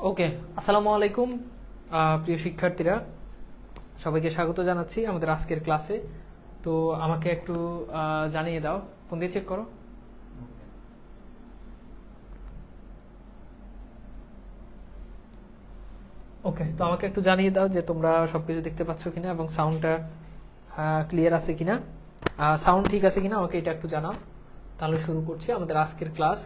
ওকে, আসসালামু আলাইকুম প্রিয় শিক্ষার্থীরা, সবাইকে স্বাগত জানাচ্ছি আমাদের আজকের ক্লাসে। তো আমাকে একটু জানিয়ে দাও, ফোন দিয়ে চেক করো। ওকে, তো আমাকে একটু জানিয়ে দাও যে তোমরা সবকিছু দেখতে পাচ্ছ কিনা এবং সাউন্ডটা ক্লিয়ার আছে কিনা, সাউন্ড ঠিক আছে কিনা আমাকে এটা একটু জানাও। তাহলে শুরু করছি আমাদের আজকের ক্লাস।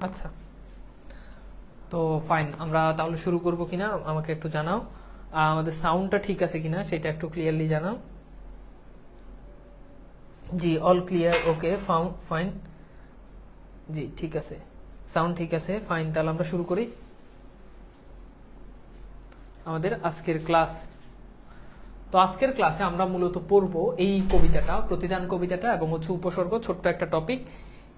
আচ্ছা, তো ফাইন, আমরা তাহলে শুরু করব কিনা আমাকে একটু জানাও। আমাদের সাউন্ডটা ঠিক আছে কিনা সেটা একটু ক্লিয়ারলি জানাও। জি, অল ক্লিয়ার, ওকে ফাইন। জি ঠিক আছে, সাউন্ড ঠিক আছে, ফাইন। তাহলে আমরা শুরু করি আমাদের আজকের ক্লাস। তো আজকের ক্লাসে আমরা মূলত পড়বো এই কবিতাটা, প্রতিদান কবিতাটা এবং হচ্ছে উপসর্গ, ছোট্ট একটা টপিক।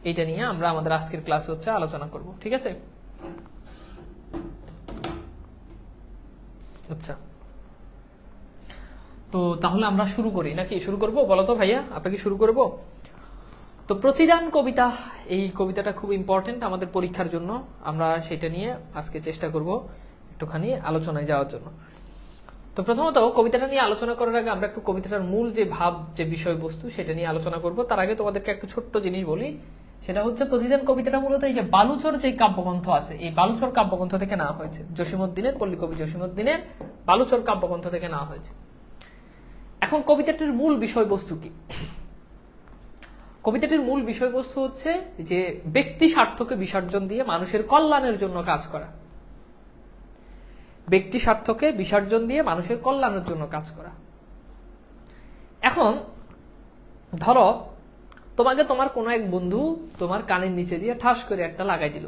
এইটা নিয়ে আমরা আমাদের আজকের ক্লাসে হচ্ছে আলোচনা করব, ঠিক আছে? আচ্ছা, তো তাহলে আমরা শুরু করি নাকি? শুরু করব, বলো তো ভাইয়া, আপনাকে শুরু করব। তো প্রতিদান কবিতা, এই কবিতাটা খুব ইম্পর্টেন্ট আমাদের পরীক্ষার জন্য। আমরা সেটা নিয়ে আজকে চেষ্টা করব একটুখানি আলোচনায় যাওয়ার জন্য। তো প্রথমত কবিতাটা নিয়ে আলোচনা করার আগে আমরা একটু কবিতাটার মূল যে ভাব, যে বিষয়বস্তু, সেটা নিয়ে আলোচনা করব। তার আগে তোমাদেরকে একটু ছোট্ট জিনিস বলি, সেটা হচ্ছে প্রতিদান কবিতাটা মূলত এই যে বালুচর যে কাব্যগ্রন্থ আছে, এই বালুচর কাব্যগ্রন্থ থেকে নেওয়া হয়েছে। জসীমউদ্দিনের, পল্লী কবি জসীমউদ্দিনের বালুচর কাব্যগ্রন্থ থেকে নেওয়া হয়েছে। এখন কবিতাটির মূল বিষয়বস্তু কি? কবিতাটির মূল বিষয়বস্তু হচ্ছে যে ব্যক্তি স্বার্থকে বিসর্জন দিয়ে মানুষের কল্যাণের জন্য কাজ করা। ব্যক্তি স্বার্থকে বিসর্জন দিয়ে মানুষের কল্যাণের জন্য কাজ করা। এখন ধরো তোমাকে তোমার কোনো এক বন্ধু তোমার কানের নিচে দিয়ে ঠাস করে একটা লাগাই দিল,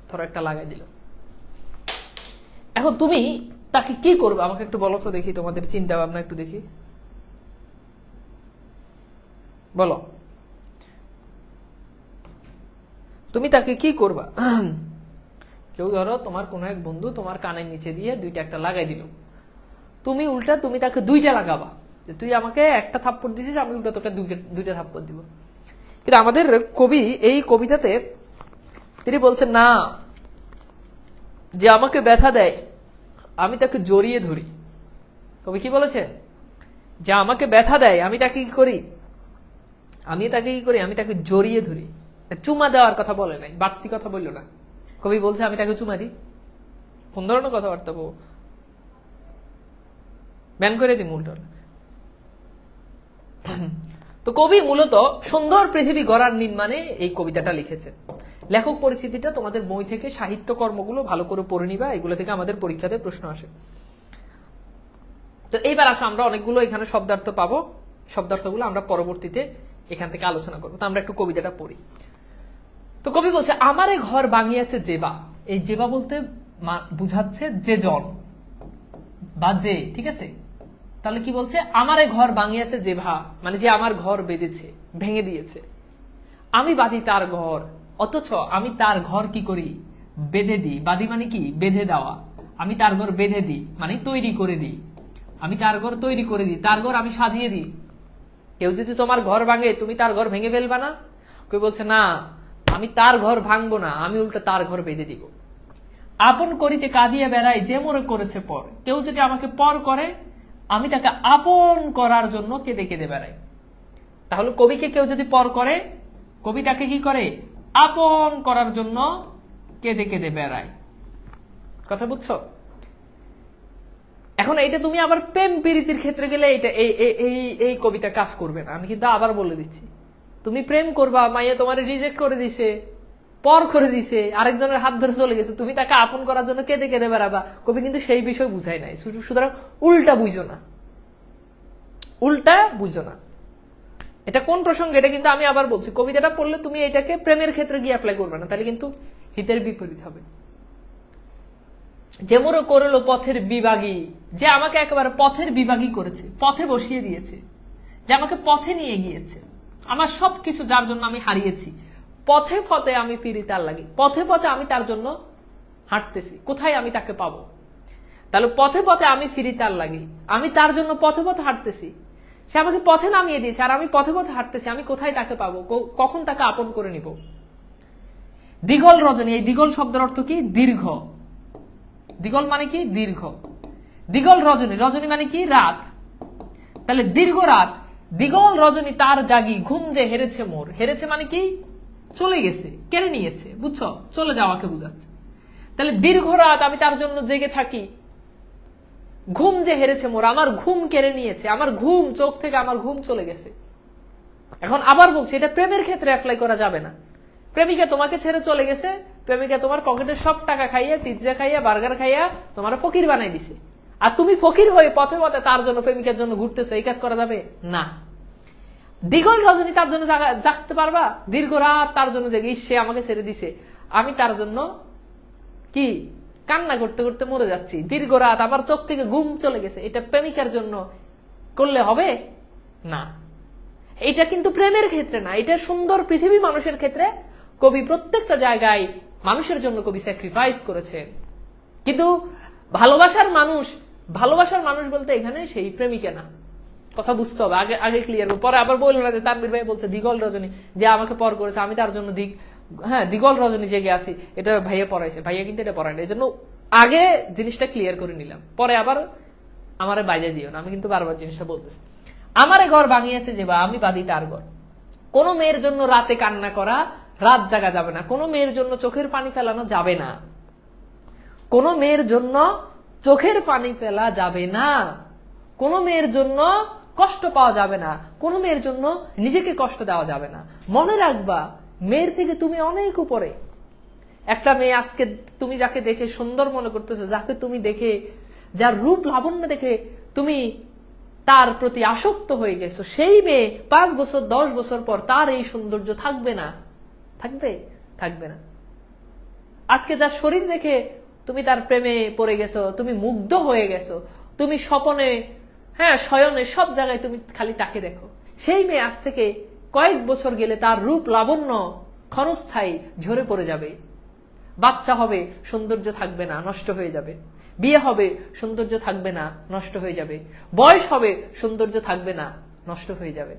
ধরো একটা লাগাই দিল। এখন তুমি তাকে কি করবে আমাকে একটু বলো তো দেখি, তোমাদের চিন্তা ভাবনা একটু দেখি, বলো তুমি তাকে কি করবা? কেউ ধরো তোমার কোনো এক বন্ধু তোমার কানের নিচে দিয়ে দুইটা একটা লাগাই দিল, তুমি উল্টা তুমি তাকে দুইটা লাগাবা, যে তুই আমাকে একটা থাপ্পড় দিছিস, আমি উল্টা তোকে দুইটা থাপ্পড় দিব। কিন্তু আমাদের কবি এই কবিতাতে তিনি বলছেন না, যে আমাকে ব্যথা দেয় আমি তাকে জড়িয়ে ধরি। কবি কি বলেছেন? যে আমাকে ব্যথা দেয় আমি তাকে কি করি? আমি তাকে জড়িয়ে ধরি। চুমা দেওয়ার কথা বলে নাই, বাড়তি কথা বললো না। কবি বলছে আমি তাকে চুমা দিই। কোন ধরনের কথাবার্তা বলবো, ব্যান করে দিই উল্টো। তো কবি মূলত সুন্দর পৃথিবী গড়ার নির্মাণে এই কবিতাটা লিখেছেন। লেখক পরিচিতিটা তোমাদের বই থেকে, সাহিত্য কর্মগুলো ভালো করে পড়ে নিবা, এগুলো থেকে আমাদের পরীক্ষাতে প্রশ্ন আসে। তো এইবার আসো, আমরা অনেকগুলো এখানে শব্দার্থ পাবো, শব্দার্থগুলো আমরা পরবর্তীতে এখান থেকে আলোচনা করবো। তো আমরা একটু কবিতাটা পড়ি। তো কবি বলছে আমারে ঘর ভাঙিয়াছে জেবা। এই জেবা বলতে বুঝাচ্ছে যে জন বা যে, ঠিক আছে? তাহলে কি বলছে? আমারে ঘর ভাঙিয়াছে জেভা, মানে যে আমার ঘর বেঁধেছে, ভেঙে দিয়েছে। আমি বাঁধি তার ঘর, অথচ আমি তার ঘর কি করি? বেঁধে দিই। বাঁধি মানে কি? বেঁধে দেওয়া। আমি তার ঘর বেঁধে দিই মানে তৈরি করে দিই। আমি তার ঘর তৈরি করে দিই, তার ঘর আমি সাজিয়ে দিই। কেউ যদি তোমার ঘর ভাঙে তুমি তার ঘর ভেঙে ফেলবা না? কেউ বলছে না, আমি তার ঘর ভাঙবো না, আমি উল্টা তার ঘর বেঁধে দিব। আপন করিতে কাঁদিয়া বেড়াই যে মোরে করেছে পর। কেউ যদি আমাকে পর করে আমি তাকে আপন করার জন্য কেঁদে কেঁদে বেড়াই। তাহলে কবিকে কেউ যদি পর করে, কবি তাকে কি করে? আপন করার জন্য কেঁদে কেঁদে বেড়ায়। কথা বুঝছো? এখন এইটা তুমি আবার প্রেম প্রীতির ক্ষেত্রে গেলে এটা এই কবিতা কাজ করবে না। আমি কিন্তু আবার বলে দিচ্ছি, তুমি প্রেম করবা, মাইয়া তোমার রিজেক্ট করে দিছে, পর করে দিছে, আরেকজনের হাত ধরে চলে গেছে, তুমি তাকে আপন করার জন্য কেঁদে কেঁদে বেড়াবা। কবি কিন্তু সেই বিষয় বুঝাই নাই। সুতরাং উল্টা বুঝো না, উল্টা বুঝো না। এটা কোন প্রসঙ্গে, এটা কিন্তু আমি আবার বলছি, কবিতাটা পড়লে তুমি এটাকে প্রেমের ক্ষেত্রে গিয়ে অ্যাপ্লাই করবে না, তাহলে কিন্তু হিতের বিপরীত হবে। যে মোরে করলো পথের বিভাগী, যে আমাকে একেবারে পথের বিভাগী করেছে, পথে বসিয়ে দিয়েছে, যে আমাকে পথে নিয়ে গিয়েছে, আমার সবকিছু যার জন্য আমি হারিয়েছি, পথে পথে আমি ফিরি তার লাগে, পথে পথে আমি তার জন্য হাঁটতেছি, কোথায় আমি তাকে পাবো? তাহলে পথে পথে আমি ফিরি তার লাগে, আমি তার জন্য পথে পথে হাঁটতেছি, সে আমাকে পথে নামিয়ে দিয়েছে, আর আমি পথে পথে হাঁটতেছি, আমি কোথায় তাকে পাবো, কখন তাকে আপন করে নিব? দীঘল রজনী, এই দীঘল শব্দের অর্থ কি? দীর্ঘ। দীঘল মানে কি? দীর্ঘ। দীঘল রজনী, রজনী মানে কি? রাত। তাহলে দীর্ঘ রাত, দীঘল রজনী তার জাগি, ঘুম যে হেরেছে মোর। হেরেছে মানে কি? চলে গেছে, কেড়ে নিয়েছে, বুঝছো? চলে যাওয়াকে বুঝাচ্ছে। তাহলে দীর্ঘ রাত আমি তার জন্য জেগে থাকি, ঘুম যে হেরেছে মোর, আমার ঘুম কেড়ে নিয়েছে, আমার ঘুম, চোখ থেকে আমার ঘুম চলে গেছে। এখন আবার বলছি, এটা প্রেমের ক্ষেত্রে অ্যাপ্লাই করা যাবে না। প্রেমিকা তোমাকে ছেড়ে চলে গেছে, প্রেমিকা তোমার পকেটের সব টাকা খাইয়া, পিৎজা খাইয়া, বার্গার খাইয়া তোমার ফকির বানাই দিছে, আর তুমি ফকির হয়ে পথে পথে তার জন্য, প্রেমিকার জন্য ঘুরতেছে, এই কাজ করা যাবে না। দীঘল রজনী তার জন্য জাগতে পারবা? দীর্ঘ রাত তার জন্য জেগে, সে আমাকে ছেড়ে দিছে, আমি তার জন্য কি কান্না করতে করতে মরে যাচ্ছি, দীর্ঘ রাত আমার চোখ থেকে ঘুম চলে গেছে, এটা প্রেমিকার জন্য করলে হবে না। এটা কিন্তু প্রেমের ক্ষেত্রে না, এটা সুন্দর পৃথিবী মানুষের ক্ষেত্রে কবি প্রত্যেকটা জায়গায় মানুষের জন্য কবি স্যাক্রিফাইস করেছেন। কিন্তু ভালোবাসার মানুষ, ভালোবাসার মানুষ বলতে এখানে সেই প্রেমিকা না, কথা বুঝতে হবে, আগে আগে ক্লিয়ার। পরে আবার বললো না যে তানভীর ভাই বলছে দীঘল রজনী, যে আমাকে পর করেছে, আমি তার জন্য দীঘল রজনী জেগে আসি, এটা ভাইয়া পড়াইছে, ভাইয়া কিন্তু এটা পড়ায় না। এই জন্য আগে জিনিসটা ক্লিয়ার করে নিলাম, পরে আবার আমারে বাইরে দিও না, আমি কিন্তু বারবার জিনিসটা বলতেছি। আমারে ঘর ভাঙিয়েছে যে, বা আমি বাদী তার ঘর। কোন মেয়ের জন্য রাতে কান্না করা, রাত জাগা যাবে না। কোন মেয়ের জন্য চোখের পানি ফেলানো যাবে না। কোন মেয়ের জন্য চোখের পানি ফেলা যাবে না। কোন মেয়ের জন্য কষ্ট পাওয়া যাবে না। কোন মেয়ের জন্য নিজেকে কষ্ট দেওয়া যাবে না। মনে রাখবা, মেয়ের থেকে তুমি অনেক উপরে। একটা মেয়ে আজকে তুমি যাকে দেখে সুন্দর মনে করতেছো, যাকে তুমি দেখে, যার রূপ লাবণ্য দেখে তুমি তার প্রতি আসক্ত হয়ে গেছো, সেই মেয়ে 5 বছর 10 বছর পর তার এই সৌন্দর্য থাকবে না। থাকবে? থাকবে না। আজকে যার শরীর দেখে তুমি তার প্রেমে পড়ে গেছো, তুমি মুগ্ধ হয়ে গেছো, তুমি স্বপনে, শয়নে, সব জায়গায় তুমি খালি তাকে দেখো, সেই মেয়ে আজ থেকে কয়েক বছর গেলে তার রূপ লাবণ্য ক্ষণস্থায়ী ঝরে পড়ে যাবে। বাচ্চা হবে, সৌন্দর্য থাকবে না, নষ্ট হয়ে যাবে। বিয়ে হবে, সৌন্দর্য থাকবে না, নষ্ট হয়ে যাবে। বয়স হবে, সৌন্দর্য থাকবে না, নষ্ট হয়ে যাবে।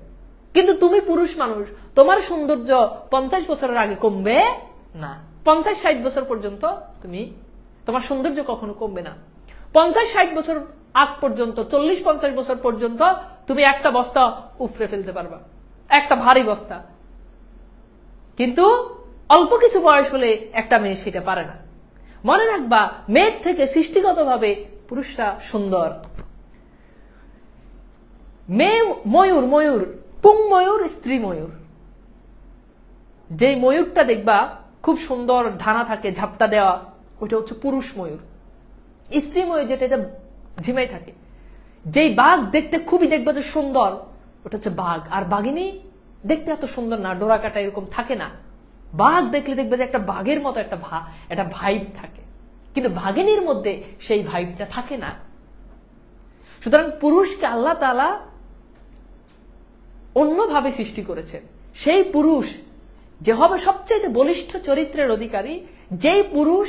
কিন্তু তুমি পুরুষ মানুষ, তোমার সৌন্দর্য 50 বছরের আগে কমবে না। 50-60 বছর পর্যন্ত তোমার সৌন্দর্য কখনো কমবে না। 50-60 বছর আগ পর্যন্ত, 40-50 বছর পর্যন্ত তুমি একটা বস্তা উফরে ফেলতে পারবা, একটা ভারী বস্তা। কিন্তু অল্প কিছু বয়স হলে একটা মেয়ে সেটা পারে না। মনে রাখবা, মেয়ের থেকে সৃষ্টিগতভাবে পুরুষরা সুন্দর। মেয়ে ময়ূর, ময়ূর পুং ময়ূর, স্ত্রী ময়ূর। যে ময়ূরটা দেখবা খুব সুন্দর, ঢানা থাকে, ঝাপটা দেওয়া, ওইটা হচ্ছে পুরুষ ময়ূর। স্ত্রী ময়ূর যেটা, এটা ঝিমাই থাকে। যেই বাঘ দেখতে খুবই দেখবা যে সুন্দর, ওটা হচ্ছে বাঘ। আর বাঘিনী দেখতে এত সুন্দর না, ডোরা কাটা এরকম থাকে না। বাঘ দেখলে দেখবে যে একটা বাঘের মতো একটা ভাইব থাকে, কিন্তু বাঘিনীর মধ্যে সেই ভাইবটা থাকে না। সুতরাং পুরুষকে আল্লাহ তাআলা অন্যভাবে সৃষ্টি করেছেন। সেই পুরুষ যে হবে সবচেয়ে বলিষ্ঠ চরিত্রের অধিকারী, যেই পুরুষ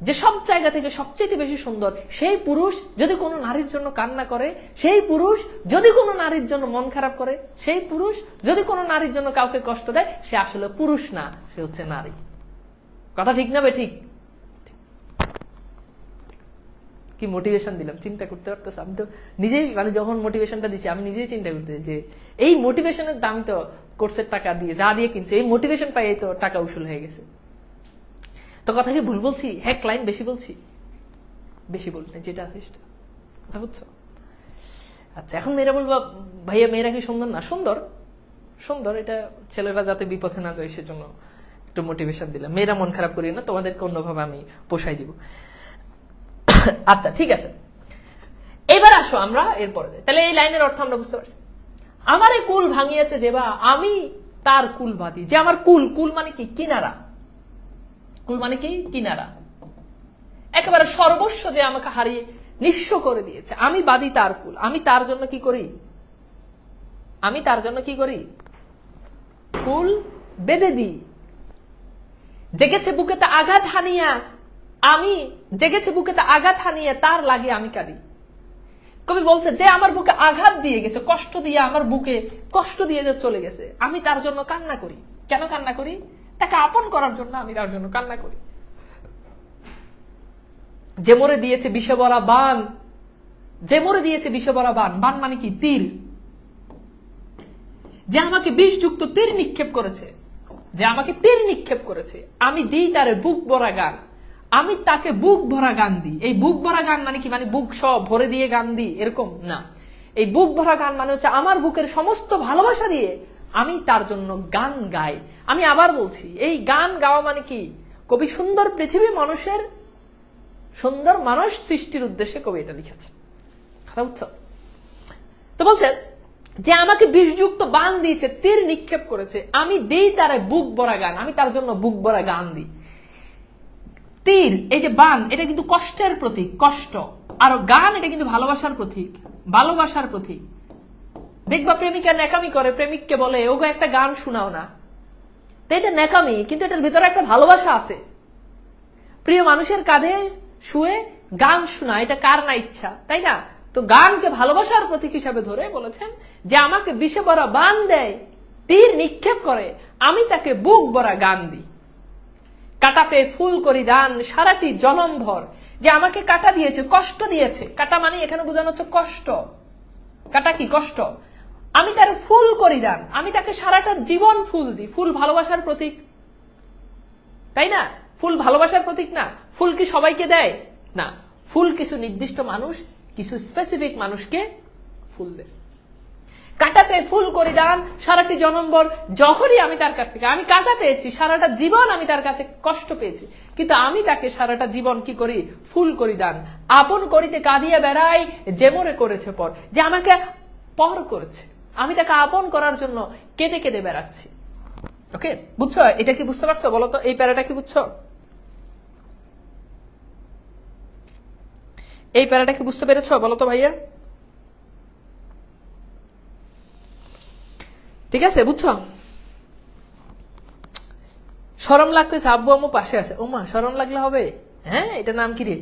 যে সব জায়গা থেকে সবচেয়ে বেশি সুন্দর, সেই পুরুষ যদি কোনো নারীর জন্য কান্না করে, সেই পুরুষ যদি কোনো নারীর জন্য মন খারাপ করে, সেই পুরুষ যদি কোনো নারীর জন্য কাউকে কষ্ট দেয়, সে আসলে পুরুষ না, সে হচ্ছে নারী। কথা ঠিক না? ঠিক কি মোটিভেশন দিলাম, চিন্তা করতে পারতেছ? আমি তো নিজেই, যখন মোটিভেশনটা দিচ্ছি আমি নিজেই চিন্তা করতে, যে এই মোটিভেশনের দাম তো কোর্সের টাকা দিয়ে, যা দিয়ে কিনছে, এই মোটিভেশন পাই তো টাকা উসুল হয়ে গেছে। তো কথা কি ভুল বলছি? হ্যাঁ, ক্লাইন্ট বেশি বলছি, বেশি বলি না, যেটা আছে সেটা। কথা বুঝছো? আচ্ছা, এখন মেয়েরা বলবা, ভাইয়া মেয়েরা কি সুন্দর না? সুন্দর, সুন্দর। এটা ছেলেরা যাতে বিপথে না যায় সেজন্য একটু মোটিভেশন দিলাম। মেয়েরা মন খারাপ করি না, তোমাদেরকে অন্যভাবে আমি পোষাই দিব। আচ্ছা, ঠিক আছে, এবার আসো আমরা এরপরে যাই। তাহলে এই লাইনের অর্থ আমরা বুঝতে পারছি। আমার এই কুল ভাঙিয়েছে যে, বা আমি তার কুল বাঁধি। যে আমার কুল, কুল মানে কি? কিনারা। কুল মানে কি? কিনারা। একেবারে সর্বস্ব যে আমাকে হারিয়ে নিঃস্ব করে দিয়েছে, আমি বাদী তার কুল। আমি তার জন্য কি করি? আমি তার জন্য কি করি? কুল বেঁধে দিই। জেগেছে বুকেতে আঘাত হানিয়া, আমি জেগেছে বুকেতে আঘাত হানিয়া তার লাগে আমি কাঁদি। কবি বলছে যে আমার বুকে আঘাত দিয়ে গেছে, কষ্ট দিয়ে আমার বুকে কষ্ট দিয়ে যে চলে গেছে, আমি তার জন্য কান্না করি। কেন কান্না করি? তাকে আপন করার জন্য আমি তার জন্য কান্না করি। যে মরে দিয়েছে বিষে ভরা বান, যে মরে দিয়েছে বিষে ভরা বান, বান মানে কি? তীর। যে আমাকে বিষযুক্ত তীর নিক্ষেপ করেছে, যে আমাকে তীর নিক্ষেপ করেছে, আমি দিই তারে বুক ভরা গান, আমি তাকে বুক ভরা গান দিই। এই বুক ভরা গান মানে কি? মানে বুক সব ভরে দিয়ে গান দিই এরকম না। এই বুক ভরা গান মানে হচ্ছে আমার বুকের সমস্ত ভালোবাসা দিয়ে আমি তার জন্য গান গাই। আমি আবার বলছি, এই গান গাওয়া মানে কি? কবি সুন্দর পৃথিবী মানুষের, সুন্দর মানুষ সৃষ্টির উদ্দেশ্যে কবি এটা লিখেছে। কথা বুঝছো? তো বলছেন যে আমাকে বিষযুক্ত বান দিয়েছে, তীর নিক্ষেপ করেছে, আমি দেই তারে বুক ভরা গান, আমি তার জন্য বুক ভরা গান দিই। তীর, এই যে বান, এটা কিন্তু কষ্টের প্রতীক, কষ্ট। আর গান, এটা কিন্তু ভালোবাসার প্রতীক, ভালোবাসার প্রতীক। দেখবা প্রেমিকা ন্যাকামি করে, প্রেমিককে বলে ওগো একটা গান শোনাও না। তো এটা ন্যাকামি, কিন্তু এটার ভিতরে একটা ভালোবাসা আছে। প্রিয় মানুষের কাঁধে শুয়ে গান শোনা, এটা কার না ইচ্ছা, তাই না? তো গানকে ভালোবাসার প্রতীক হিসাবে ধরে বলেছেন যে আমাকে বিষে ভরা বান দেয়, তীর নিক্ষেপ করে, আমি তাকে বুক ভরা গান দিই। কাটা পেয়ে ফুল করি দান সারাটি জনম ভর। যে আমাকে কাটা দিয়েছে, কষ্ট দিয়েছে, কাটা মানে এখানে বোঝানো হচ্ছে কষ্ট। কাটা কি? কষ্ট। আমি তার ফুল করি দান, আমি তাকে সারাটা জীবন ফুল দিই। ফুল ভালোবাসার প্রতীক, তাই না? ফুল ভালোবাসার প্রতীক না? ফুল কি সবাইকে দেয় না? ফুল কিছু নির্দিষ্ট মানুষ, কিছু স্পেসিফিক মানুষকে ফুল দেয়। কাটা পেয়ে ফুল করি দান সারাটি জনমভর। যখনই আমি তার কাছ থেকে, আমি কাটা পেয়েছি, সারাটা জীবন আমি তার কাছে কষ্ট পেয়েছি, কিন্তু আমি তাকে সারাটা জীবন কি করি? ফুল করি দান। আপন করিতে কাঁদিয়া বেড়াই, যে মরে করেছে পর। যে আমাকে পর করেছে, আমি তাকে আপন করার জন্য কেঁদে কেঁদে বেড়াচ্ছি। ওকে, বুঝছো? এটা কি বুঝতে পারছো? বলো তো, এই প্যারাটা কি বুঝছো? এই প্যারাটা কি বুঝতে পেরেছো? বলো তো ভাইয়া। ঠিক আছে, বুঝছো? শরম লাগতেছে, আব্বু আম্মু পাশে আছে। ওমা, শরম লাগলে হবে? হ্যাঁ, এটা নাম কি রে?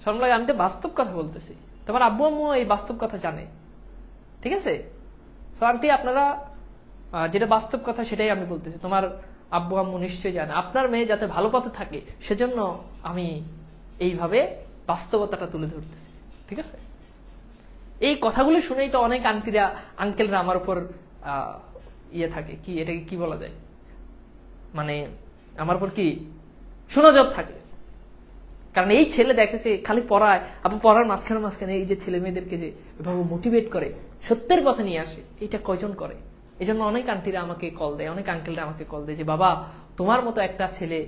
শরম লাগে? আমি তো বাস্তব কথা বলতেছি। তোমার আব্বু আম্মু এই বাস্তব কথা জানে, ঠিক আছে? আন্টি, আপনারা যেটা বাস্তব কথা সেটাই আমি বলতেছি। তোমার আব্বু আম্মু নিশ্চয়ই জানে আপনার মেয়ে যাতে ভালো পথে থাকে, সেজন্য আমি এইভাবে বাস্তবতাটা তুলে ধরতেছি, ঠিক আছে? এই কথাগুলো শুনেই তো অনেক আন্টিরা, আঙ্কেলরা আমার উপর ইয়ে থাকে, কি এটাকে কি বলা যায়, মানে আমার উপর কি সুনজর থাকে। কারণ এই ছেলে দেখেছে খালি পড়ায়, আপনি পড়ার মাঝখানে মাঝখানে এই যে ছেলে মেয়েদেরকে যে এভাবে মোটিভেট করে, সত্যের পথে নিয়ে আসে, এটা কয়জন করে? এই জন্য অনেক আন্টিরা আমাকে কল দেয়, অনেক আঙ্কেলরা আমাকে কল দেয় যে বাবা, তোমার মতো একটা ছেলে,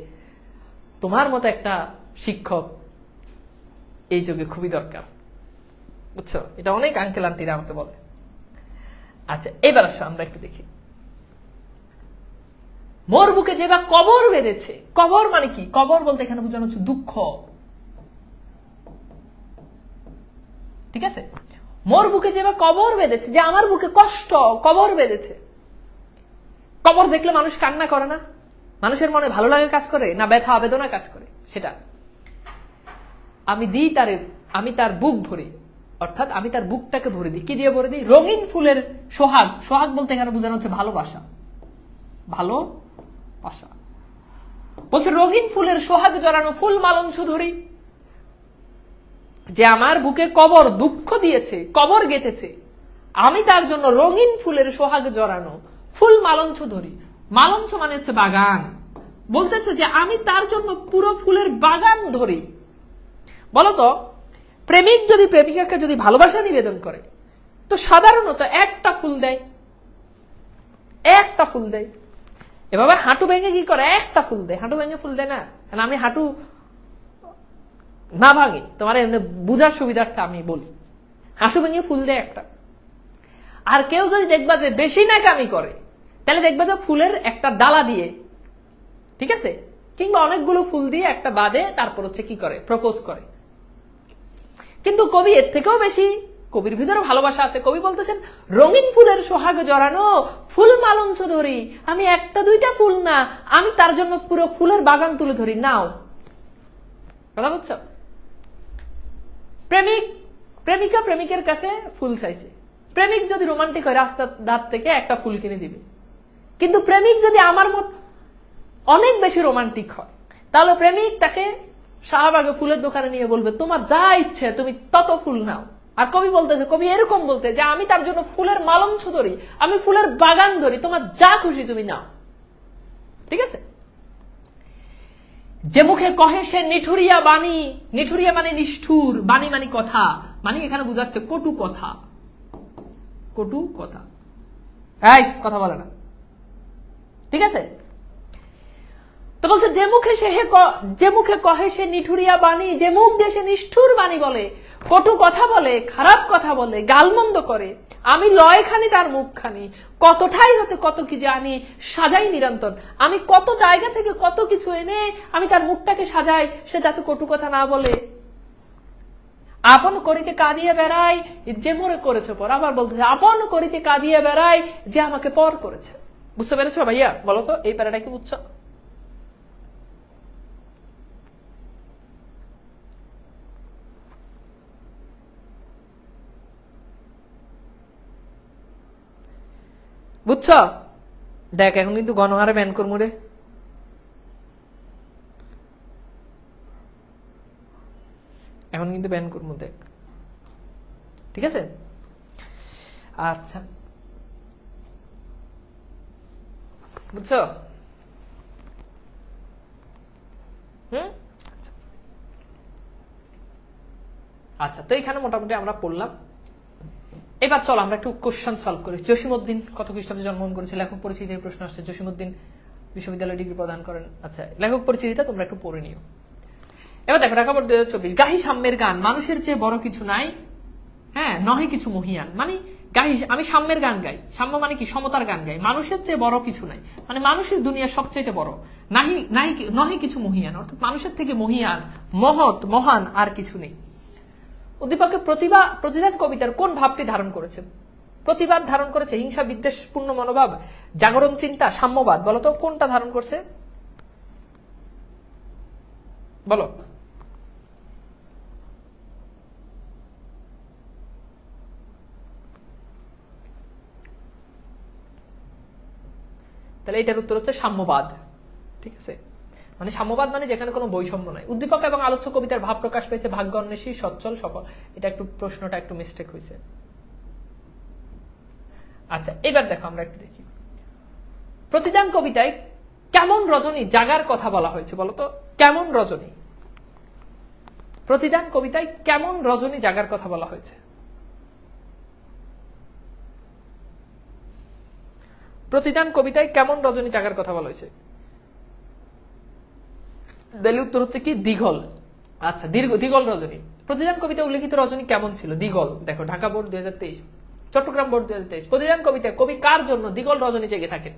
তোমার মতো একটা শিক্ষক এই যুগে খুবই দরকার, বুঝছো? এটা অনেক আঙ্কেল আন্টিরা আমাকে বলে। আচ্ছা, এবার আসো আমরা একটু দেখি। মোর বুকে যে বা কবর বেঁধেছে। কবর মানে কি? কবর বলতে এখানে বোঝানো হচ্ছে দুঃখ, ঠিক আছে? মোর বুকে যে বা কবর বেঁধেছে, যে আমার বুকে কষ্ট, কবর বেঁধেছে। কবর দেখলে মানুষ কান্না করে না? মানুষের মনে ভালো লাগে কাজ করে না ব্যথা বেদনা কাজ করে? সেটা আমি দিই তারে, আমি তার বুক ভরি, অর্থাৎ আমি তার বুকটাকে ভরে দিই। কি দিয়ে ভরে দিই? রঙিন ফুলের সোহাগ। সোহাগ বলতে এখানে বোঝানো হচ্ছে ভালোবাসা, ভালোবাসা। বলছে রঙিন ফুলের সোহাগ জড়ানো ফুল মালঞ্চ ধরি। যে আমার বুকে কবর দুঃখ দিয়েছে, কবর গেঁথেছে, আমি তার জন্য রঙিন ফুলের সোহাগ জড়ানো ফুল মালঞ্চ ধরি। মালঞ্চ মানে হচ্ছে বাগান। বলতেছে যে আমি তার জন্য পুরো ফুলের বাগান ধরি। বলতো, প্রেমিক যদি প্রেমিকাকে যদি ভালোবাসা নিবেদন করে, তো সাধারণত একটা ফুল দেয়, একটা ফুল দেয়। এভাবে হাঁটু ভেঙে কি করে? একটা ফুল দেয়। হাঁটু ভেঙে ফুল দেয় না। কারণ আমি হাঁটু না ভাঙি, তোমার এমনি বুঝার সুবিধার্থে আমি বলি, হাঁটু ভেঙে ফুল দেয় একটা। আর কেউ যদি দেখবা যে বেশি ন্যাকামি করে, তাহলে দেখবা যে ফুলের একটা ডালা দিয়ে, ঠিক আছে, কিংবা অনেকগুলো ফুল দিয়ে একটা বাদে তারপর হচ্ছে কি করে, প্রপোজ করে। কিন্তু কবি এর থেকেও বেশি, কবির ভিতরে ভালোবাসা আছে। কবি বলতেছেন, রঙিন ফুলের সোহাগ জড়ানো ফুল মালঞ্চ ধরি, আমি একটা দুইটা ফুল না, আমি তার জন্য পুরো ফুলের বাগান তুলে ধরি। নাও, কথা বুঝছো? প্রেমিকা প্রেমিকের কাছে ফুল চাইছে। প্রেমিক যদি রোমান্টিক হয়, রাস্তার ধার থেকে একটা ফুল কিনে দিবে। কিন্তু প্রেমিক যদি আমার মত অনেক বেশি রোমান্টিক হয়, তাহলে প্রেমিক তাকে শাহবাগে ফুলের দোকানে নিয়ে বলবে, তোমার যা ইচ্ছে তুমি তত ফুল নাও। আর কবি বলতেছে, কবি এরকম বলতে যে আমি তার জন্য ফুলের মালঞ্চ ধরি, আমি ফুলের বাগান ধরি, তোমার যা খুশি তুমি নাও। ঠিক আছে? যে মুখে কহে সে নিঠুরিয়া বাণী, নিঠুরিয়া মানে নিষ্ঠুর, বাণী মানে কথা, মানে এখানে বুঝাচ্ছে কটু কথা। কটু কথা, এই কথা বলে না। ঠিক আছে? তো বলছে যে মুখে কহে সে নিঠুরিয়া বাণী, যে মুখ দিয়ে সে নিষ্ঠুর বাণী বলে, কটু কথা বলে, খারাপ কথা বলে, গালমন্দ করে, আমি লয়খানি তার মুখখানি, কত ঠাই হতে কত কি জানি, সাজাই নিরন্তর। আমি কত জায়গা থেকে কত কিছু এনে আমি তার মুখটাকে সাজাই, সে যাতে কটু কথা না বলে। আপন করিতে কাঁদিয়ে বেড়াই যে মোরে করেছে পর। আবার বলতেছে, আপন করিতে কাঁদিয়ে বেড়াই যে আমাকে পর করেছে। বুঝতে পেরেছো ভাইয়া? বলো তো এই প্যারাটা কি বুঝছো? বুঝছ? দেখ এখন কিন্তু গণহারে ব্যান করবো রে। এখন কিন্তু ব্যান করবো, দেখ। ঠিক আছে? আচ্ছা, বুঝছ? আচ্ছা, তো এখানে মোটামুটি আমরা পড়লাম। এবার চল আমরা একটু কোশ্চেন সলভ করি। জসিমউদ্দিন কত খ্রিস্টাব্দে জন্মগ্রহণ করেছে? লেখক পরিচিতি প্রশ্ন আসছে। জসিমউদ্দিন বিশ্ববিদ্যালয়ে ডিগ্রি প্রদান করেন। আচ্ছা, লেখক পরিচিতিটা তোমরা একটু পড়ে নিও। এবার দেখো, ঢাকা বোর্ড 2024, গাহি সাম্যের গান, মানুষের চেয়ে বড় কিছু নাই, হ্যাঁ নহে কিছু মহিয়ান। মানে গাহি, আমি সাম্যের গান গাই। সাম্য মানে কি? সমতার গান গাই। মানুষের চেয়ে বড় কিছু নাই, মানে মানুষের দুনিয়া সবচেয়ে বড়। নহে কিছু মহিয়ান, অর্থাৎ মানুষের থেকে মহিয়ান, মহৎ, মহান আর কিছু নেই। উদ্দীপকের প্রতিদান কবিতার কোন ভাবটি ধারণ করেছে? প্রতিবাদ ধারণ করেছে, হিংসা বিদ্বেষপূর্ণ মনোভাব, জাগরণ চিন্তা, সাম্যবাদ। বলো তো কোনটা ধারণ করছে? বলো। তাহলে এটার উত্তর হচ্ছে সাম্যবাদ। ঠিক আছে? মানে সাম্যবাদ মানে যেখানে কোনো বৈষম্য নাই। উদ্দীপক এবং আলোচ্য কবিতার ভাব প্রকাশ পেয়েছে ভাগ্য অন্বেষী, সচ্ছল, সফল। এটা একটু প্রশ্নটা একটু মিস্টেক হয়েছে। আচ্ছা, এবার দেখো আমরা একটু দেখি প্রতিদান কবিতায় কেমন রজনী জাগার কথা বলা হয়েছে। বলতো কেমন রজনী? প্রতিদান কবিতায় কেমন রজনী জাগার কথা বলা হয়েছে? প্রতিদান কবিতায় কেমন রজনী জাগার কথা বলা হয়েছে? তাহলে উত্তর হচ্ছে কি? দিগল। আচ্ছা, দিগল রজনী। প্রতিদান কবিতায় উল্লেখিত রজনী কেমন ছিল? দিগল। দেখো, ঢাকা বোর্ড 2023, চট্টগ্রাম বোর্ড 2023, প্রতিদান কবিতায় কবি কার জন্য দিগল রজনী জেগে থাকেন?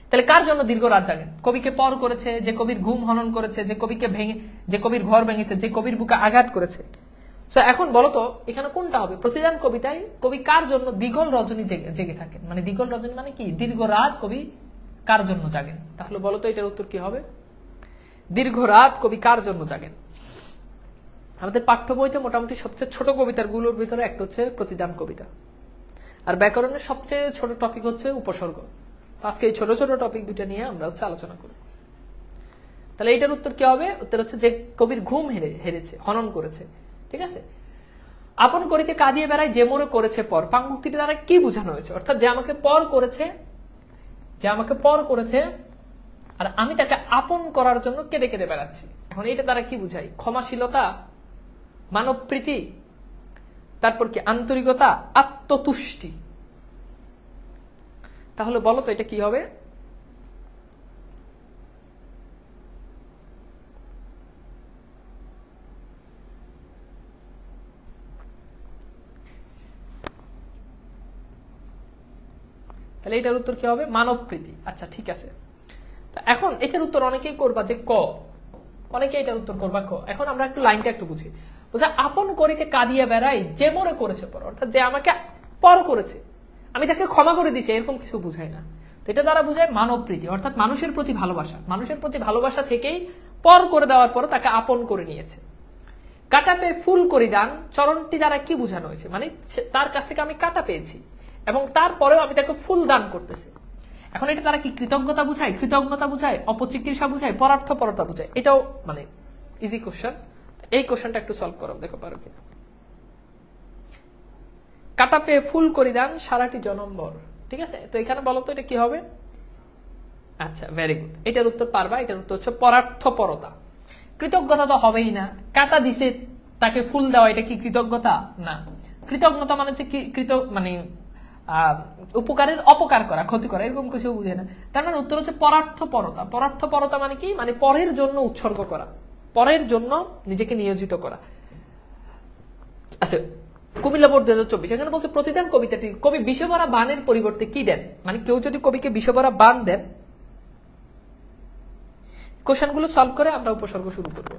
তাহলে কার জন্য দীর্ঘ রাত জাগেন? কবিকে পর করেছে, যে কবির ঘুম হনন করেছে, যে কবির ঘর ভেঙেছে, যে কবির বুকে আঘাত করেছে। এখন বলতো এখানে কোনটা হবে? প্রতিদান কবিতায় কবি কার জন্য দিগল রজনী জেগে থাকেন? মানে দিগল রজনী মানে কি? দীর্ঘ রাত কবি কার জন্য জাগেন? তাহলে বলতো এটার উত্তর কি হবে? দীর্ঘ রাত কবি কার জন্য জাগেন? আমাদের পাঠ্য বইতে মোটামুটি সবচেয়ে ছোট কবিতার গুলোর ভিতরে একটা হচ্ছে প্রতিদান কবিতা, আর ব্যাকরণের সবচেয়ে ছোট টপিক হচ্ছে উপসর্গ। আজকে এই ছোট ছোট টপিক দুটা নিয়ে আমরা হচ্ছে আলোচনা করি। তাহলে এটার উত্তর কি হবে? উত্তর হচ্ছে যে কবির ঘুম হেরেছে, হনন করেছে। ঠিক আছে? আপন করিতে কাঁদিয়ে বেড়াই যে মোরে করেছে পর। পাঙ্গুক্তিটি দ্বারা কি বোঝানো হয়েছে? অর্থাৎ যে আমাকে পর করেছে, আর আমি তাকে আপন করার জন্য কেঁদে কেঁদে বেড়াচ্ছি। এখন এটা দ্বারা কি বুঝাই? ক্ষমাশীলতা, মানব প্রীতি, তারপর কি আন্তরিকতা, আত্মতুষ্টি। তাহলে বলো তো এটা কি হবে? তাহলে এটার উত্তর কি হবে? মানব প্রীতি। আচ্ছা, ঠিক আছে। তো এখন এটার উত্তর অনেকেই করবা যে ক, অনেকে এটার উত্তর করবা ক। এখন আমরা একটু লাইনটা একটু বুঝি। বলছে আপন করিতে কাঁদিয়া বেড়াই যে মোরে করেছে পর, অর্থাৎ যে আমাকে পর করেছে আমি তাকে ক্ষমা করে দিছি, এরকম কিছু বুঝায় না। তো এটা দ্বারা বুঝায় মানব প্রীতি, অর্থাৎ মানুষের প্রতি ভালোবাসা। মানুষের প্রতি ভালোবাসা থেকেই পর করে দেওয়ার পর তাকে আপন করে নিয়েছে। কাটা পেয়ে ফুল করি দান, চরণটি দ্বারা কি বোঝানো হয়েছে? মানে তার কাছ থেকে আমি কাটা পেয়েছি এবং তারপরেও আমি তাকে ফুল দান করতেছি। এখন এটা তারা কি কৃতজ্ঞতা বুঝায়, কৃতজ্ঞতা বুঝায়, অপচিকিৎসা বুঝায়, পরার্থপরতা বুঝায়? এটাও মানে ইজি কোশ্চেন। এই কোশ্চেনটা একটু সলভ করো, দেখো পারো কিনা। কাটা পেয়ে ফুল করি দান সারাটি জনম্বর, ঠিক আছে? তো এখানে বলো তো এটা কি হবে? আচ্ছা, ভেরি গুড, এটার উত্তর পারবা। এটার উত্তর হচ্ছে পরার্থপরতা। কৃতজ্ঞতা তো হবেই না, কাটা দিছে তাকে ফুল দেওয়া, এটা কি কৃতজ্ঞতা? না। কৃতজ্ঞতা মানে হচ্ছে মানে উপকারের অপকার করা, ক্ষতি করা, এরকম কিছু বুঝে না। তার মানে উত্তর হচ্ছে পরার্থপরতা। পরার্থপরতা মানে কি? মানে পরের জন্য উৎসর্গ করা, পরের জন্য নিজেকে নিয়োজিত করা। আচ্ছা, কুমিল্লা বোর্ড 2024 এখানে বলছে প্রতিদান কবিতাটি কবি বিষভরা বানের পরিবর্তে কি দেন? মানে কেউ যদি কবিকে বিষভরা বান দেন, কোশ্চেনগুলো সলভ করে আমরা উপসর্গ শুরু করবো।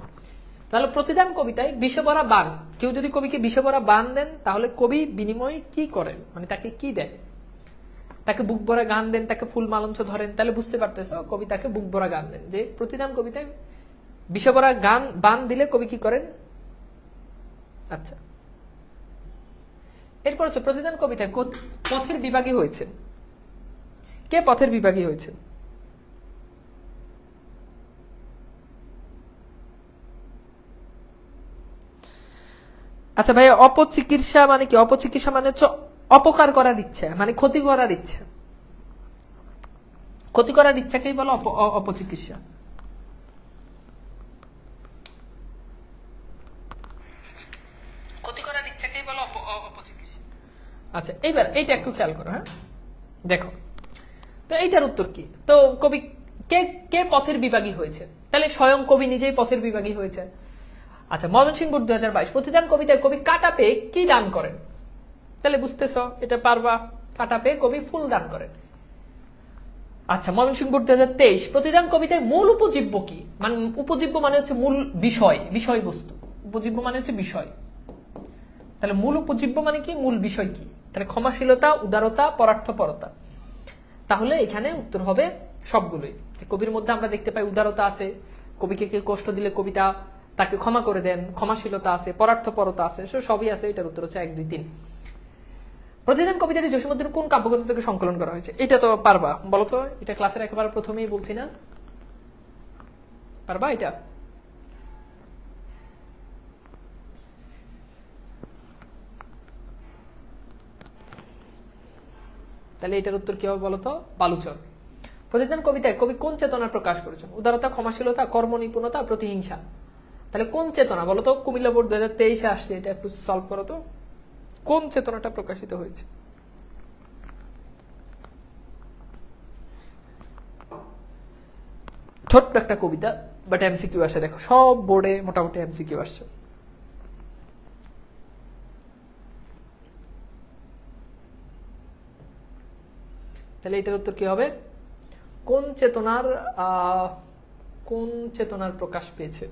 তাহলে প্রতিদান কবিতায় বিষভরা বান, কেউ যদি কবিকে বিষভরা বান দেন তাহলে কবি বিনিময়ে কি করেন, মানে তাকে কি দেন? তাকে বুক ভরা গান দেন, তাকে ফুল মালঞ্চ ধরেন, তাহলে বুঝতে পারতেছ কবি তাকে বুক ভরা গান দেন। যে প্রতিদান কবিতায় বিষভরা গান বান দিলে কবি কি করেন? আচ্ছা, এরপর হচ্ছে প্রতিদান কবিতায় পথের বিভাগী হয়েছে। কে পথের বিভাগী হয়েছে? আচ্ছা ভাই, অপচিকিৎসা মানে কি? অপচিকিৎসা মানে হচ্ছে অপকার করার ইচ্ছা, মানে ক্ষতি করার ইচ্ছা। ক্ষতি করার ইচ্ছাকেই বলো অপচিকিৎসা। ক্ষতি করার ইচ্ছাকেই বলো অপচিকিৎসা। আচ্ছা, এইবার এইটা একটু খেয়াল করো। হ্যাঁ, দেখো তো এইটার উত্তর কি? তো কবি কে কে পথের বিভাগী হয়েছে? তাহলে স্বয়ং কবি নিজেই পথের বিভাগী হয়েছে। আচ্ছা, ময়মনসিংহ বোর্ড 2022 প্রতিদান কবিতায় কবি কাটা পেয়ে কি দান করেন? তাহলে বুঝতেছ, এটা পারবা। কাটা পেয়ে কবি ফুল দান করেন। আচ্ছা, ময়মনসিংহ বোর্ড 2023 প্রতিদান কবিতায় মূল উপজীব্য কি? মানে উপজীব্য মানে হচ্ছে মূল বিষয়, বিষয়বস্তু। উপজীব্য মানে হচ্ছে বিষয়। তাহলে মূল উপজীব্য মানে কি? মূল বিষয় কি? তাহলে ক্ষমাশীলতা, উদারতা, পরার্থপরতা। তাহলে এখানে উত্তর হবে সবগুলোই। যে কবির মধ্যে আমরা দেখতে পাই উদারতা আছে, কবিকে কেউ কষ্ট দিলে কবিতা তাকে ক্ষমা করে দেন, ক্ষমাশীলতা আছে, পরার্থপরতা আছে, সবই আছে। এটার উত্তর হচ্ছে 1, 2, 3। প্রতিদিন কবিতাটি জসীমউদ্দিন কোন কাব্যগ্রন্থ থেকে সংকলন করা হয়েছে? এটা তো পারবা, বলো তো। এটা ক্লাসের একেবারে প্রথমেই বলছি না, পারবা এটা? তাহলে এটার উত্তর কি হবে বলো তো? বালুচর। প্রতিদান কবিতায় কবি কোন চেতনার প্রকাশ করেছেন? উদারতা, ক্ষমাশীলতা, কর্ম নিপুণতা, প্রতিহিংসা। তাহলে কোন চেতনা বলো তো? কুমিল্লা বোর্ড 2023 আসছে, এটা একটু সলভ করো তো। কোন চেতনাটা প্রকাশিত হয়েছে? ছোট্ট একটা কবিতা, বাট এমসিকিউ আসে। দেখো সব বোর্ডে মোটামুটি এমসিকিউ আসছে। তাহলে এটার উত্তর কি হবে? কোন চেতনার প্রকাশ পেয়েছে?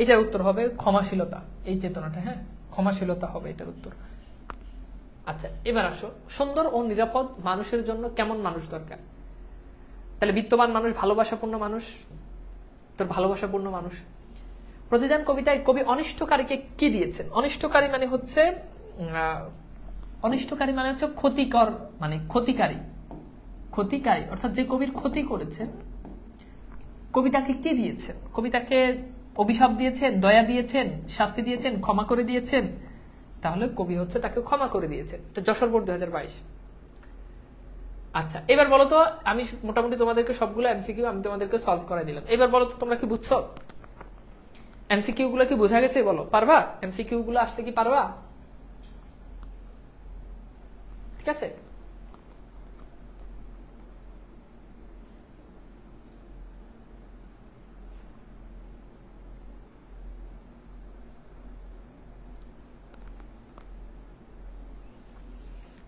এটার উত্তর হবে ক্ষমাশীলতা। এই চেতনাটা, হ্যাঁ, ক্ষমাশীলতা হবে এটার উত্তর। আচ্ছা, এবার আসো, সুন্দর ও নিরাপদ মানুষের জন্য কেমন মানুষ দরকার? তাহলে বিত্তবান মানুষ, ভালোবাসাপূর্ণ মানুষ, তোর ভালোবাসাপূর্ণ মানুষ। প্রতিদান কবিতায় কবি অনিষ্টকারীকে কি দিয়েছেন? অনিষ্টকারী মানে হচ্ছে ক্ষতিকর, মানে ক্ষতিকারী, অর্থাৎ যে কবির ক্ষতি করেছেন, কবিতাকে কি দিয়েছেন? কবিতাকে অভিশাপ দিয়েছেন, দয়া দিয়েছেন, শাস্তি দিয়েছেন, ক্ষমা করে দিয়েছেন? তাহলে কবি হচ্ছে তাকে ক্ষমা করে দিয়েছেন। এটা যশোর বোর্ড 2022। আচ্ছা, এবার বলো তো, আমি মোটামুটি তোমাদেরকে সবগুলো এমসিকিউ আমি তোমাদেরকে সলভ করে দিলাম। এবার বলো তো তোমরা কি বুঝছো? এমসিকিউ গুলো কি বোঝা গেছে? বলো, পারবা? এমসিকিউ গুলো আসলে কি পারবা? ঠিক আছে,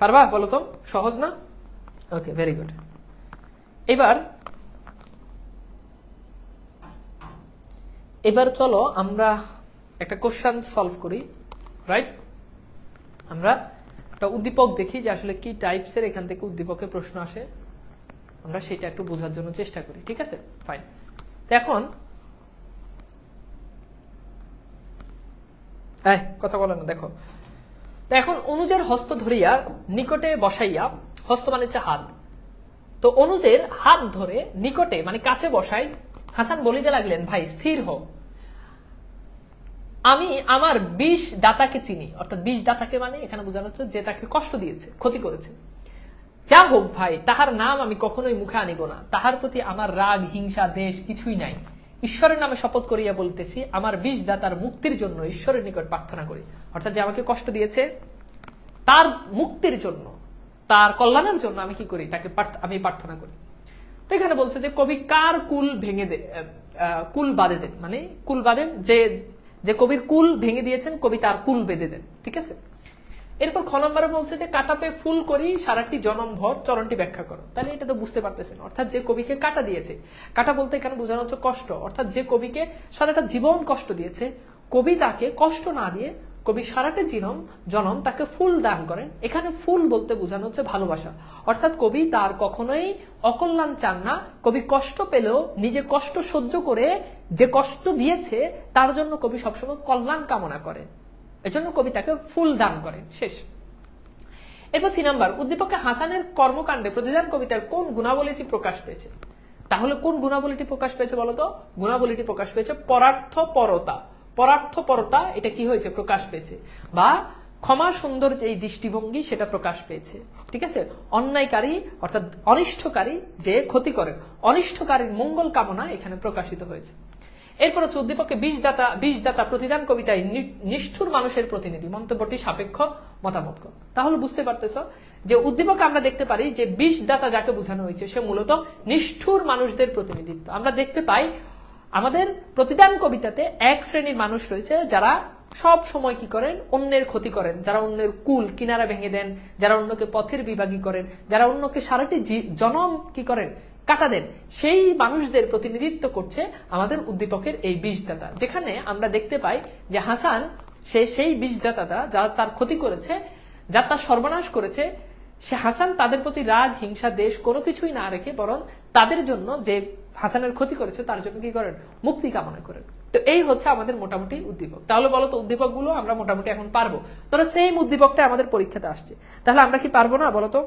পারবা? বলো তো, সহজ না? ওকে, ভেরি গুড। এবার এবার চলো আমরা একটা কোশ্চেন সলভ করি, রাইট? আমরা একটা উদ্দীপক দেখি যে আসলে কি টাইপসের এখান থেকে উদ্দীপকের প্রশ্ন আসে, আমরা সেটা একটু বোঝার জন্য চেষ্টা করি। ঠিক আছে, ফাইন। এখন কথা বলে না, দেখো তো এখন অনুজের হস্ত ধরিয়া নিকটে বসাইয়া, হস্ত মানে হচ্ছে হাত, তো অনুজের হাত ধরে নিকটে মানে কাছে বসাই হাসান বলিতে লাগলেন, ভাই স্থির হও, আমি আমার বিষ দাতাকে চিনি। অর্থাৎ বিষ দাতাকে মানে এখানে বোঝানো হচ্ছে যে তাকে কষ্ট দিয়েছে, ক্ষতি করেছে। যা হোক ভাই, তাহার নাম আমি কখনোই মুখে আনিব না, তাহার প্রতি আমার রাগ হিংসা দেশ কিছুই নাই। ঈশ্বরের নামে শপথ করিয়া বলতেছি, আমার বিষ দাতার মুক্তির জন্য ঈশ্বরের নিকট প্রার্থনা করি। অর্থাৎ যে আমাকে কষ্ট দিয়েছে তার মুক্তির জন্য, তার কল্যাণের জন্য আমি কি করি, তাকে আমি প্রার্থনা করি। তো এখানে বলছে যে কবি কার কুল ভেঙে কুল বাঁধে দেন, মানে কুল বাঁধেন, যে কবির কুল ভেঙে দিয়েছেন কবি তার কুল বেঁধে দেন। ঠিক আছে, এরপর খ নম্বরে বলছে যে কাটাপে ফুল করি সারাটি জনম ভর, চরণটি ব্যাখ্যা করো। তাহলে এটা তো বুঝতে পারতেছেন, অর্থাৎ যে কবিকে কাটা দিয়েছে, কাটা বলতে এখানে বোঝানো হচ্ছে কষ্ট, অর্থাৎ যে কবিকে সারাটা জীবন কষ্ট দিয়েছে, কবি তাকে কষ্ট না দিয়ে কবি সারাটা জনম তাকে ফুল দান করেন। এখানে ফুল বলতে বোঝানো হচ্ছে ভালোবাসা, অর্থাৎ কবি তার কখনোই অকল্যাণ চান না। কবি কষ্ট পেলেও নিজে কষ্ট সহ্য করে যে কষ্ট দিয়েছে তার জন্য কবি সবসময় কল্যাণ কামনা করেন, এজন্য কবি তাকে ফুল দান করেন। শেষ। এরপর সি নাম্বার, উদ্দীপকে হাসানের কর্মকাণ্ডে প্রতিদান কবিতার কোন গুণাবলীটি প্রকাশ পেয়েছে? তাহলে কোন গুণাবলীটি প্রকাশ পেয়েছে বলতো? গুণাবলীটি প্রকাশ পেয়েছে পরার্থপরতা। পরার্থপরতা এটা কি হয়েছে, প্রকাশ পেয়েছে, বা ক্ষমা সুন্দর যে দৃষ্টিভঙ্গি সেটা প্রকাশ পেয়েছে। ঠিক আছে, অন্যায়কারী অর্থাৎ অনিষ্টকারী যে ক্ষতি করে, অনিষ্টকারীর মঙ্গল কামনা এখানে প্রকাশিত হয়েছে। এরপর হচ্ছে উদ্দীপকে বিষদাতা প্রতিদান কবিতায় নিষ্ঠুর মানুষের প্রতিনিধি, মন্তব্যটি সাপেক্ষ মতামত। তাহলে বুঝতে পারতেছ যে উদ্দীপকে আমরা দেখতে পারি যে বিষদাতা যাকে বোঝানো হয়েছে সে মূলত নিষ্ঠুর মানুষদের প্রতিনিধিত্ব। আমরা দেখতে পাই আমাদের প্রতিদান কবিতাতে এক শ্রেণীর মানুষ রয়েছে যারা সব সময় কি করেন, অন্যের ক্ষতি করেন, যারা অন্যের কুল কিনারা ভেঙে দেন, যারা অন্যকে পথের বিভাগী করেন, যারা অন্যকে সারাটি জনম কি করেন, কাটা দেন। সেই মানুষদের প্রতিনিধিত্ব করছে আমাদের উদ্দীপকের এই বিষদাতা, যেখানে আমরা দেখতে পাই যে হাসান সেই বিষদাতাটা যারা তার ক্ষতি করেছে, যারা তার সর্বনাশ করেছে, সে হাসান তাদের প্রতি রাগ হিংসা দেশ কোনো কিছুই না রেখে বরং তাদের জন্য যে হাসানের ক্ষতি করেছে তার জন্য কি করেন, মুক্তি কামনা করেন। তো এই হচ্ছে আমাদের মোটামুটি উদ্দীপক। তাহলে বলো তো উদ্দীপক গুলো আমরা মোটামুটি এখন পারবো? ধরো সেম উদ্দীপকটা আমাদের পরীক্ষাতে আসছে, তাহলে আমরা কি পারবো না বলতো?